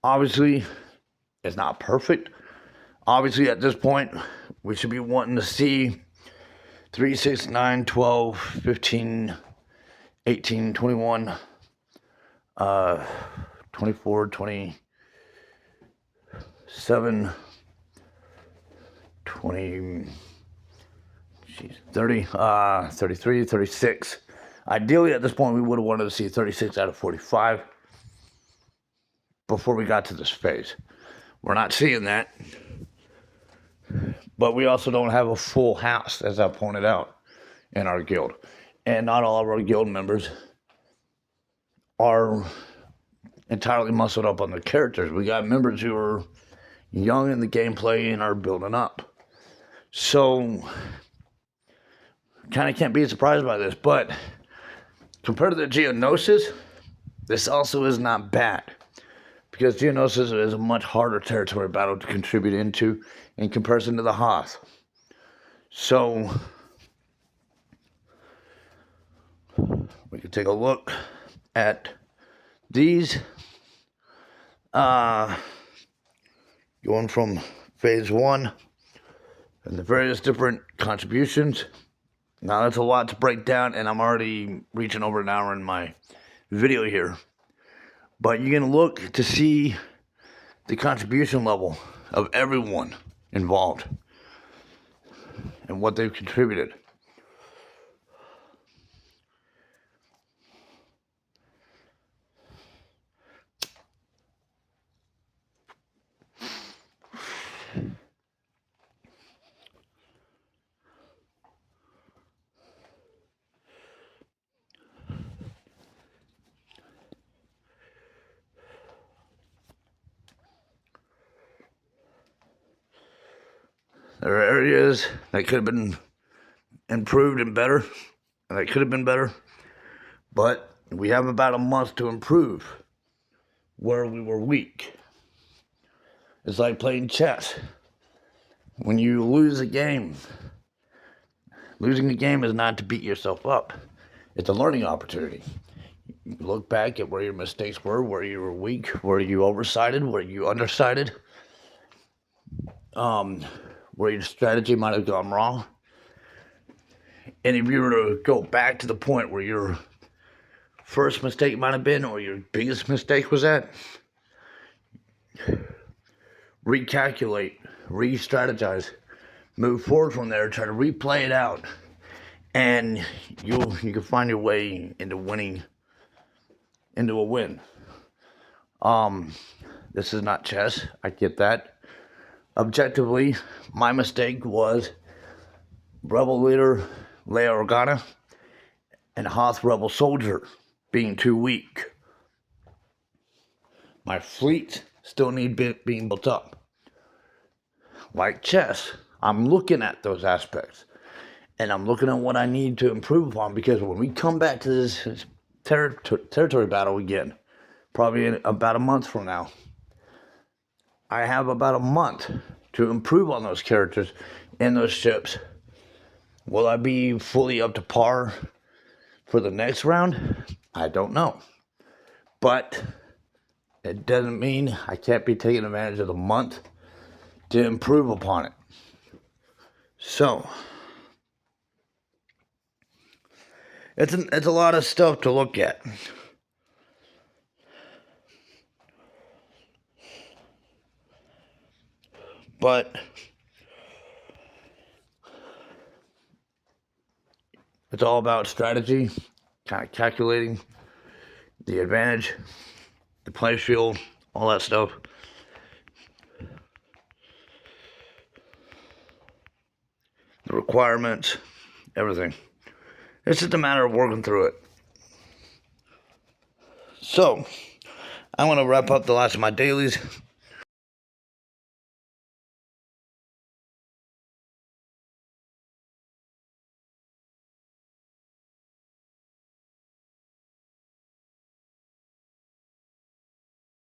Obviously, it's not perfect. Obviously, at this point, we should be wanting to see 3, 6, 9, 12, 15, 18, 21, 24, 27, 20, 30, 33, 36. Ideally, at this point, we would have wanted to see 36 out of 45 before we got to this phase. We're not seeing that. But we also don't have a full house, as I pointed out, in our guild. And not all of our guild members are entirely muscled up on the characters. We got members who are young in the gameplay and are building up. So, kind of can't be surprised by this. But compared to the Geonosis, this also is not bad. Because Geonosis is a much harder territory battle to contribute into in comparison to the HOTH. So, we can take a look at these. Going from phase 1 and the various different contributions. Now, that's a lot to break down, and I'm already reaching over an hour in my video here. But you're going to look to see the contribution level of everyone involved and what they've contributed. There are areas that could have been improved and better, and that could have been better, but we have about a month to improve where we were weak. It's like playing chess. When you lose a game, losing a game is not to beat yourself up. It's a learning opportunity. You look back at where your mistakes were, where you were weak, where you oversighted, where you undersighted, where your strategy might have gone wrong. And if you were to go back to the point where your first mistake might have been, or your biggest mistake was at, recalculate, re-strategize, move forward from there, try to replay it out, and you can find your way into winning, into a win. This is not chess, I get that. Objectively, my mistake was Rebel Leader Leia Organa and Hoth Rebel Soldier being too weak. My fleet still need being built up. Like chess, I'm looking at those aspects. And I'm looking at what I need to improve upon, because when we come back to this territory battle again, probably in about a month from now, I have about a month to improve on those characters and those ships. Will I be fully up to par for the next round? I don't know. But it doesn't mean I can't be taking advantage of the month to improve upon it. So, It's a lot of stuff to look at. But it's all about strategy, kind of calculating the advantage, the play field, all that stuff. The requirements, everything. It's just a matter of working through it. So, I'm going to wrap up the last of my dailies.